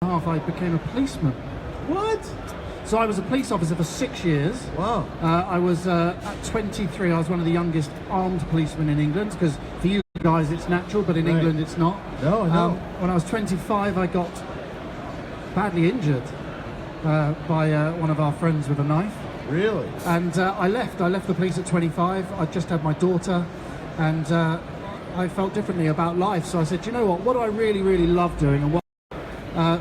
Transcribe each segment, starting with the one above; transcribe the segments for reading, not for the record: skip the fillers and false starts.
I became a policeman. What? So I was a police officer for 6 years. Wow. I was at 23. I was one of the youngest armed policemen in England, because for you guys it's natural, but in England it's not. No, no. When I was 25, I got badly injured by one of our friends with a knife. Really? And I left the police at 25. I just had my daughter, and I felt differently about life. So I said, you know what do I really, really love doing, and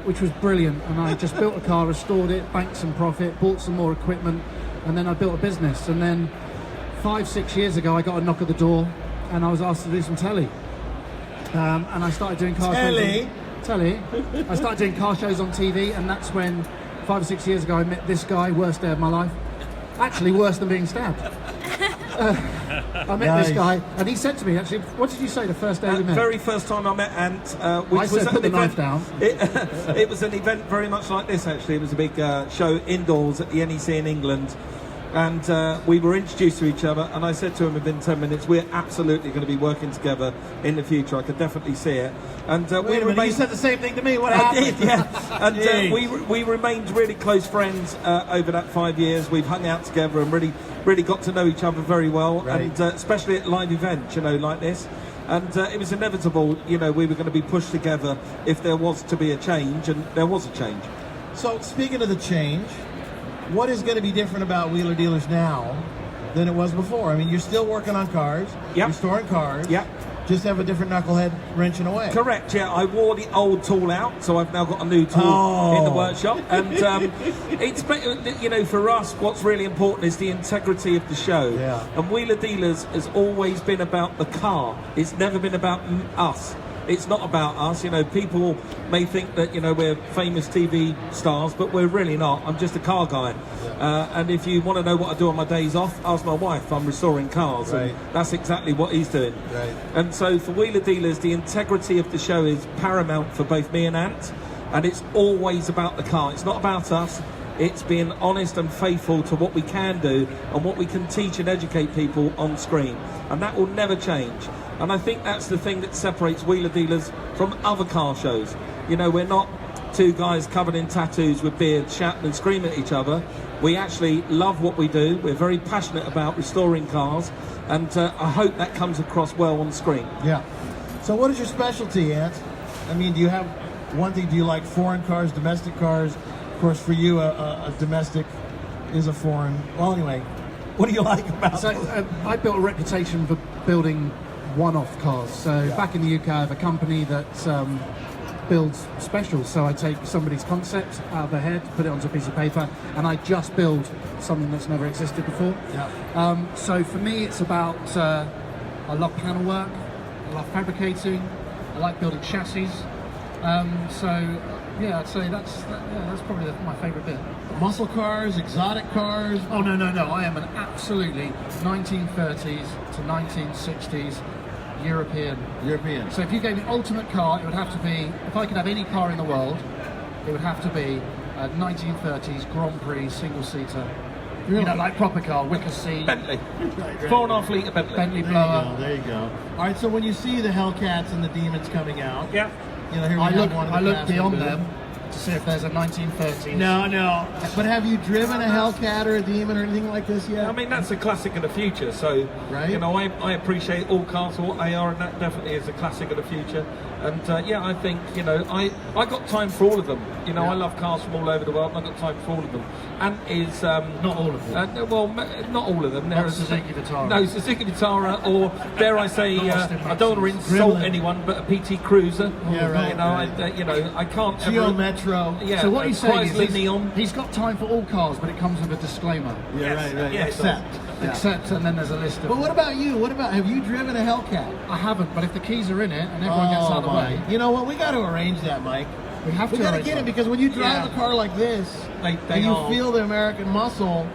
which was brilliant. And I just built a car, restored it, banked some profit, bought some more equipment, and then I built a business. And then 5-6 years ago, I got a knock at the door, and I was asked to do some telly. And I started doing car shows. Telly. I started doing car shows on TV, and that's when 5 or 6 years ago I met this guy. Worst day of my life. Actually, worse than being stabbed. I met this guy, and he said to me, actually, what did you say the first day we met? Very first time I met Ant, which I said, was put the event, knife down. It was an event very much like this, actually. It was a big show indoors at the NEC in England, and we were introduced to each other, and I said to him within 10 minutes, we're absolutely going to be working together in the future. I could definitely see it. And you said the same thing to me. What happened? I did, yeah. And we remained really close friends over that 5 years. We've hung out together and really got to know each other very well, right. and especially at live events, like this. And it was inevitable, we were going to be pushed together if there was to be a change, and there was a change. So, speaking of the change, what is going to be different about Wheeler Dealers now than it was before? I mean, you're still working on cars, Yep. restoring cars, Yep. just have a different knucklehead wrenching away. Correct, yeah. I wore the old tool out, so I've now got a new tool in the workshop. And it's, for us, what's really important is the integrity of the show. Yeah. And Wheeler Dealers has always been about the car. It's never been about us. It's not about us. People may think that, we're famous TV stars, but we're really not. I'm just a car guy. Yeah. And if you want to know what I do on my days off, ask my wife. I'm restoring cars. Right. And that's exactly what he's doing. Right. And so for Wheeler Dealers, the integrity of the show is paramount for both me and Ant. And it's always about the car. It's not about us. It's being honest and faithful to what we can do and what we can teach and educate people on screen. And that will never change. And I think that's the thing that separates Wheeler Dealers from other car shows. We're not two guys covered in tattoos with beards shouting and screaming at each other. We actually love what we do. We're very passionate about restoring cars, and I hope that comes across well on screen. Yeah. So what is your specialty, Ant? I mean, do you have one thing? Do you like foreign cars, domestic cars? Of course, for you, a domestic is a foreign. Well, anyway, what do you like about it? I built a reputation for building one-off cars. So back in the UK, I have a company that builds specials. So I take somebody's concept out of their head, put it onto a piece of paper, and I just build something that's never existed before. Yeah. So for me, it's about I love panel work, I love fabricating, I like building chassis. Yeah, I'd say that's probably my favourite bit. Muscle cars, exotic cars. Oh no! I am an absolutely 1930s to 1960s European. So if you gave me ultimate car, it would have to be, if I could have any car in the world, it would have to be a 1930s Grand Prix single-seater. Really? Like proper car, wicker seat. Bentley. Right. 4.5 litre Bentley. Bentley blower. There you go. All right, so when you see the Hellcats and the Demons coming out, Yeah. here we I have look one of the Craftsman beyond booth. them to see if there's a 1930s. No. But have you driven a Hellcat or a Demon or anything like this yet? I mean, that's a classic of the future. So, Right. I appreciate all cars for what they are, and that definitely is a classic of the future. And I think, I got time for all of them. I love cars from all over the world, and I've got time for all of them. And is Not all of them. not all of them. Not Suzuki Vitara. No, Suzuki Vitara, or dare I say, I don't want to insult anyone, but a PT Cruiser. Yeah, right, I can't Geo ever. Metro. Yeah, So what he's saying Chrysler is Neon. he's got time for all cars, but it comes with a disclaimer. Yeah, Yes, right. yeah, Except. Yeah. Except, and then there's a list of. But what about you? Have you driven a Hellcat? I haven't, but if the keys are in it and everyone gets out of the way, You know what? We got to arrange that, Mike. we have to. We got to arrange get it one. because when you drive Yeah. a car like this They and you are. feel the American muscle,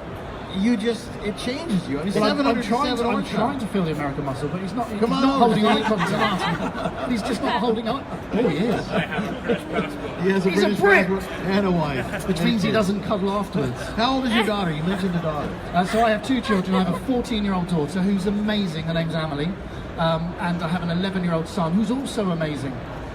it changes you. I mean, Well, I'm 707 I'm horsepower. trying to feel the American muscle, but he's not. He's Come on not over, holding Mike. eye contact. He's just not holding up. Oh, he is. He has a He's a British Brit. passport and a wife. Which means he doesn't cuddle afterwards. How old is your daughter? You mentioned the daughter. So I have two children. I have a 14-year-old daughter who's amazing. Her name's Amelie, and I have an 11-year-old son who's also amazing.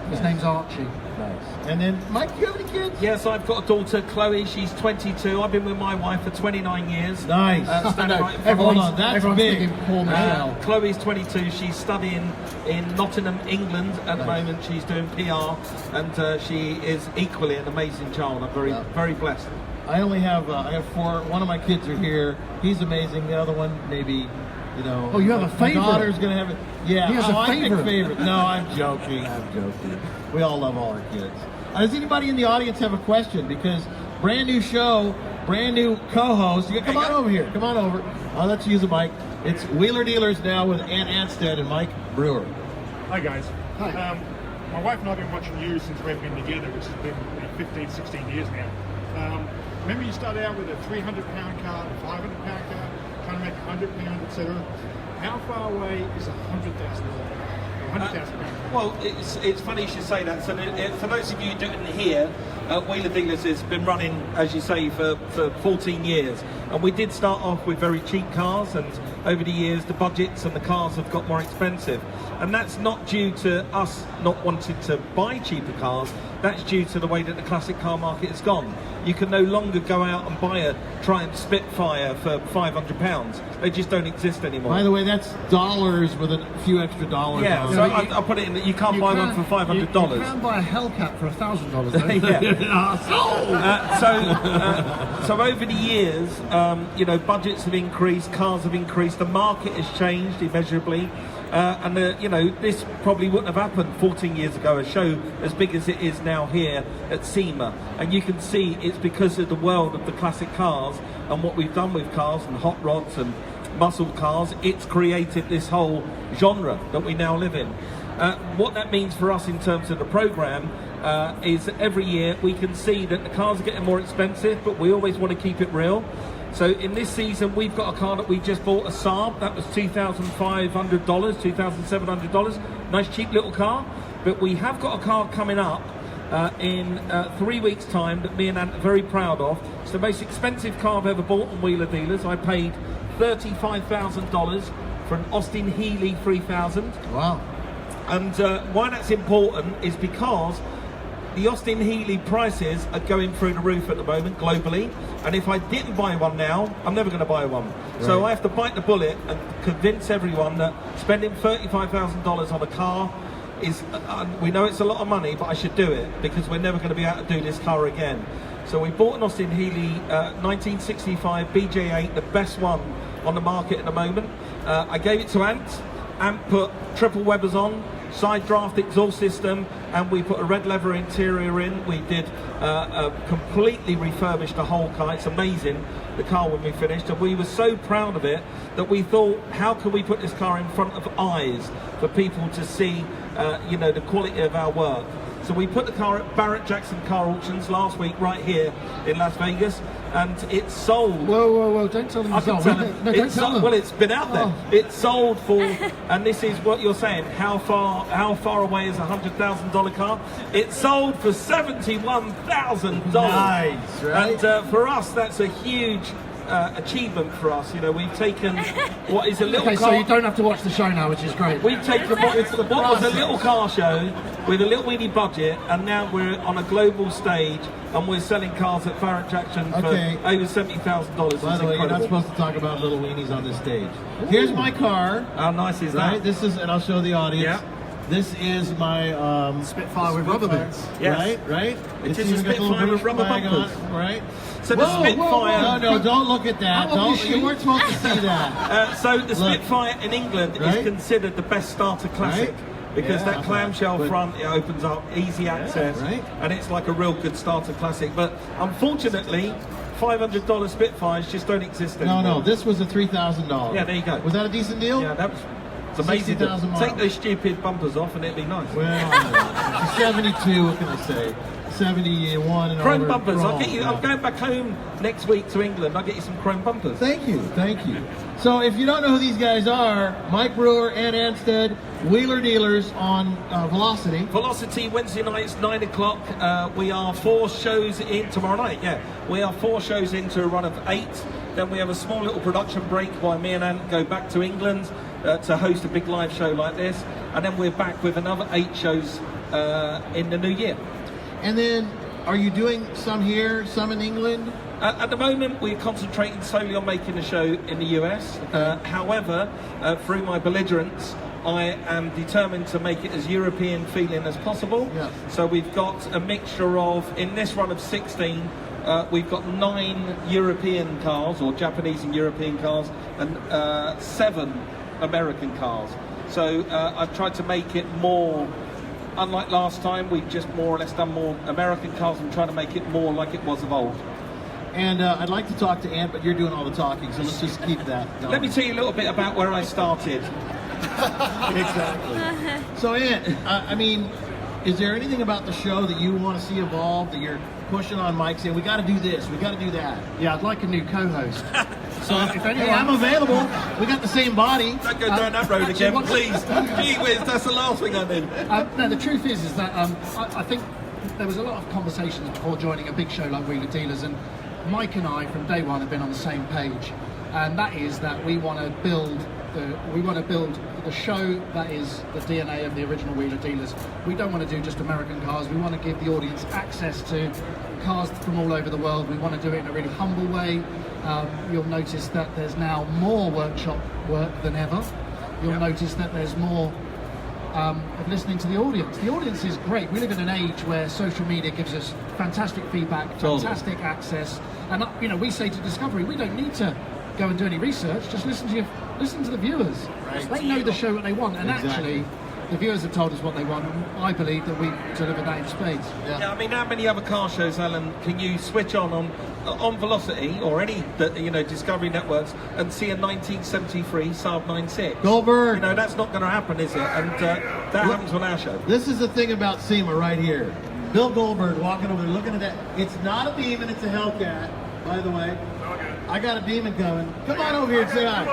His name's Archie. Nice. And then, Mike, do you have any kids? Yes, I've got a daughter, Chloe. She's 22. I've been with my wife for 29 years. Nice. Standing right in front. Hold on, that's everyone's big. thinking Paul Michelle. Chloe's 22. She's studying in Nottingham, England at the moment. She's doing PR, and she is equally an amazing child. I'm very blessed. I only have I have 4. One of my kids are here. He's amazing. The other one, maybe, you know. Oh, you have a My favorite? daughter's gonna have it. Yeah. He has a I pick favorite. favorite. No, I'm joking. I'm joking. We all love all our kids. Does anybody in the audience have a question? Because brand new show, brand new co-host. Come on over here. Come on over. Let's use a mic. It's Wheeler Dealers now with Anstead and Mike Brewer. Hi guys. Hi. My wife and I have been watching you since we've been together, which has been 15, 16 years now. Remember you started out with a 300-pound car, a 500-pound car, trying to make 100 pounds, etc. How far away is £100,000? Well, it's funny you should say that. So for those of you who didn't hear, Wheeler Dealers has been running, as you say, for 14 years. And we did start off with very cheap cars, and over the years the budgets and the cars have got more expensive. And that's not due to us not wanting to buy cheaper cars, that's due to the way that the classic car market has gone. You can no longer go out and buy a Triumph Spitfire for £500. They just don't exist anymore. By the way, that's dollars with a few extra dollars. Yeah, on so it. I'll put it in that you can't buy one for $500. You can buy a Hellcat for $1,000 though. Yeah. So over the years, you know, budgets have increased, cars have increased, the market has changed immeasurably, and you know, this probably wouldn't have happened 14 years ago. A show as big as it is now here at SEMA, and you can see it's because of the world of the classic cars and what we've done with cars and hot rods and muscle cars. It's created this whole genre that we now live in. What that means for us in terms of the program is that every year we can see that the cars are getting more expensive, but we always want to keep it real. So in this season we've got a car that we just bought, a Saab, that was $2,500, $2,700, nice cheap little car. But we have got a car coming up in 3 weeks time that me and Ant are very proud of. It's the most expensive car I've ever bought on Wheeler Dealers. I paid $35,000 for an Austin Healey 3000. Wow. And why that's important is because the Austin Healey prices are going through the roof at the moment globally, and if I didn't buy one now, I'm never going to buy one. Right. So I have to bite the bullet and convince everyone that spending $35,000 on a car is, we know it's a lot of money, but I should do it because we're never going to be able to do this car again. So we bought an Austin Healey 1965 BJ8, the best one on the market at the moment. I gave it to Ant. Ant put triple Webbers on, side draft exhaust system, and we put a red leather interior in. We did completely refurbished the whole car. It's amazing, the car, when we finished, and we were so proud of it that we thought, how can we put this car in front of eyes for people to see you know, the quality of our work. So we put the car at Barrett Jackson Car Auctions last week right here in Las Vegas, and it sold. Whoa, don't tell them I it's can sold. tell them. No, don't tell them. Well, it's been out there. Oh. It sold for, and this is what you're saying, how far away is a $100,000 car? It sold for $71,000. Nice, right? And for us, that's a huge achievement for us. You know, we've taken what is a little Okay, car. so you don't have to watch the show now, which is great. We've taken what was a little car show with a little weeny budget, and now we're on a global stage and we're selling cars at Barrett Jackson for over $70,000. By the way, you're not supposed to talk about little weenies on this stage. Here's my car. How nice is Right? that? This is, and I'll show the audience. Yeah. This is my Spitfire with rubber boots. Yes. Right? It It's is a even got the little Spitfire with British rubber flag on bumpers. it, right? So the Spitfire. No, don't look at that. How old is You she? weren't supposed to see that. So the Spitfire in England Right? is considered the best starter classic. Right? Because Yeah, that clamshell but- front, it opens up, easy access, right. and it's like a real good starter classic. But unfortunately, $500 Spitfires just don't exist anymore. No, this was a $3,000. Yeah, there you go. Was that a decent deal? Yeah, that was it's amazing. 60,000 miles. Take those stupid bumpers off and it'd be nice. Well, she's 72, what can I say? 71 and Chrome over. bumpers. I'll Chrome, get you. yeah. I'm going back home next week to England. I'll get you some chrome bumpers. Thank you. So if you don't know who these guys are, Mike Brewer and Anstead, Wheeler Dealers on Velocity. Velocity, Wednesday nights, 9 o'clock. We are 4 shows in tomorrow night. Yeah, we are 4 shows into a run of 8. Then we have a small little production break while me and Ant go back to England to host a big live show like this. and then we're back with another 8 shows in the new year. And then, are you doing some here, some in England? At the moment, we're concentrating solely on making a show in the US. However, through my belligerence, I am determined to make it as European feeling as possible. Yeah. So we've got a mixture of, in this run of 16, we've got 9 European cars, or Japanese and European cars, and 7 American cars. So I've tried to make it more, unlike last time, we've just more or less done more American cars and trying to make it more like it was of old. And I'd like to talk to Ant, but you're doing all the talking, so let's just keep that going. Let me tell you a little bit about where I started. Exactly. So Ant, I mean, is there anything about the show that you want to see evolve, that you're pushing on Mike, saying, we got to do this, we got to do that? Yeah, I'd like a new co-host. So if anyone... Hey, I'm available. We got the same body. Don't go down that road again, please. Gee whiz, that's the last thing I need. No, the truth is that I think there was a lot of conversations before joining a big show like Wheeler Dealers, and Mike and I from day one have been on the same page, and that is that we want to build the show that is the DNA of the original Wheeler Dealers. We don't want to do just American cars. We want to give the audience access to cars from all over the world. We want to do it in a really humble way. You'll notice that there's now more workshop work than ever. You'll notice that there's more of listening to the audience. The audience is great. We live in an age where social media gives us fantastic feedback, fantastic access, and we say to Discovery, we don't need to go and do any research. Just listen to the viewers. Right. They know the show what they want, and Exactly. actually, the viewers have told us what they want, and I believe that we deliver that in spades. Yeah, I mean, how many other car shows, Alan, can you switch on Velocity or any Discovery networks and see a 1973 Saab 96? Goldberg. That's not going to happen, is it? And that happens on our show. This is the thing about SEMA right here. Bill Goldberg walking over there looking at that. It's not a Demon, it's a Hellcat, by the way. I got a Demon coming. Come on over here and say hi.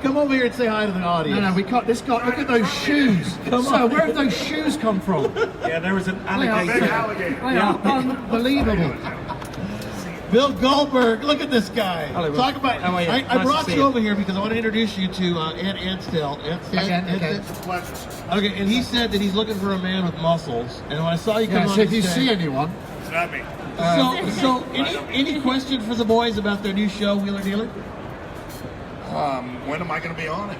Come over here and say hi to the audience. No, we can't. This guy, look at those shoes. So where have those shoes come from? Yeah, there was an They alligator. are unbelievable. Bill Goldberg, look at this guy. Hello, Talk about. how are you? I Nice brought to see you you. over here because I want to introduce you to Anstead. Okay. Okay, and he said that he's looking for a man with muscles. And when I saw you come Yeah, on, so if you stage- see anyone, It's not me. So any questions for the boys about their new show, Wheeler Dealer? When am I going to be on it?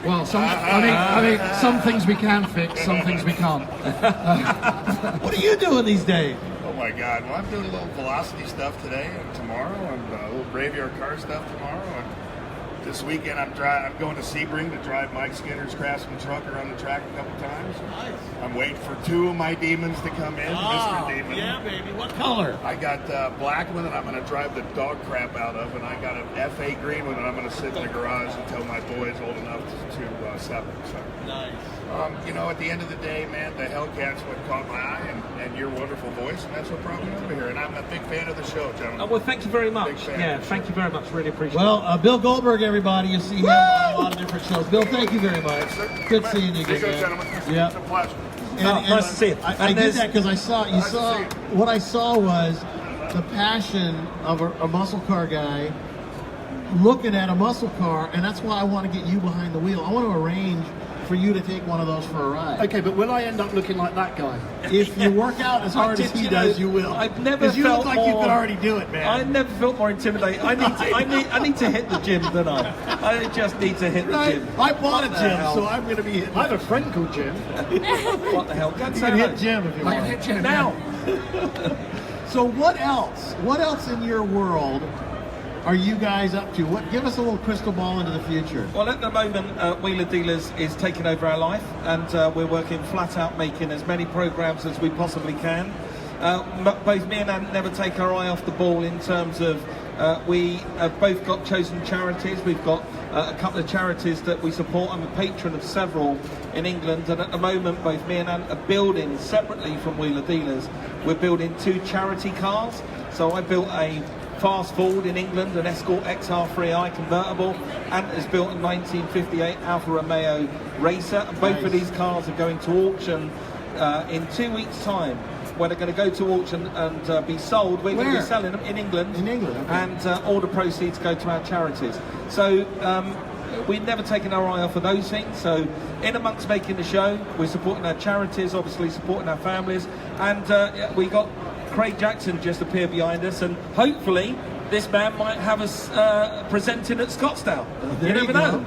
well, I mean, some things we can fix, some things we can't. What are you doing these days? Oh my God! Well, I'm doing a little velocity stuff today and tomorrow, and a little graveyard car stuff tomorrow. And this weekend, I'm going to Sebring to drive Mike Skinner's Craftsman truck around the track a couple times. Nice. I'm waiting for 2 of my demons to come in, Mr. Demon. Yeah, baby. What color? I got a black one that I'm going to drive the dog crap out of, and I got an F8 green one that I'm going to sit in the garage until my boy's old enough to sell it. So, Nice. at the end of the day, man, the Hellcat's what caught my eye, and your wonderful voice, and that's what brought me over here. And I'm a big fan of the show, gentlemen. Oh, well, thank you very much. Big fan. Yeah, thank you very much. Really appreciate it. Well, Bill Goldberg, everybody. You see him on a lot of different shows. Bill, thank you very much. Good seeing you There you go, again. gentlemen. Yeah. It's a pleasure. Nice to see you. I And did there's- that because I saw Nice to see you. what I saw was the passion of a muscle car guy looking at a muscle car, and that's why I want to get you behind the wheel. I want to arrange for you to take one of those for a ride. Okay, but will I end up looking like that guy? If you work out as hard as he does, you will. I've never Because you felt look like you more- could already do it, man. I never felt more intimidated. I need to hit the gym, don't I? I just need to hit the gym. I bought a What the gym, hell? so I'm going to be hitting. I have a friend called Jim. What the hell? Go and You say can hello. hit Jim if you I can want. hit Jim Now. So what else? What else in your world are you guys up to? Give us a little crystal ball into the future. Well, at the moment, Wheeler Dealers is taking over our life, and we're working flat out making as many programs as we possibly can. Both me and Ant never take our eye off the ball in terms of we have both got chosen charities. We've got a couple of charities that we support. I'm a patron of several in England, and at the moment, both me and Ant are building separately from Wheeler Dealers. We're building 2 charity cars. So I built a Fast Ford in England, an Escort XR3i convertible, and has built a 1958 Alfa Romeo Racer. And both of these cars are going to auction in 2 weeks' time. Where they're going to go to auction and be sold. We're going to Where? be selling them in England. In England, okay. And all the proceeds go to our charities. So we've never taken our eye off of those things. So in amongst making the show, we're supporting our charities, obviously supporting our families, and we got Craig Jackson just appeared behind us, and hopefully this man might have us presenting at Scottsdale. There You never go. know.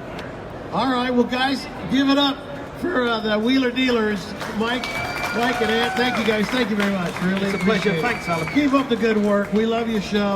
All right, well, guys, give it up for the Wheeler Dealers, Mike and Ant. Thank you, guys. Thank you very much. Really It's a pleasure. appreciate it. Thanks, Alan. Keep up the good work. We love your show.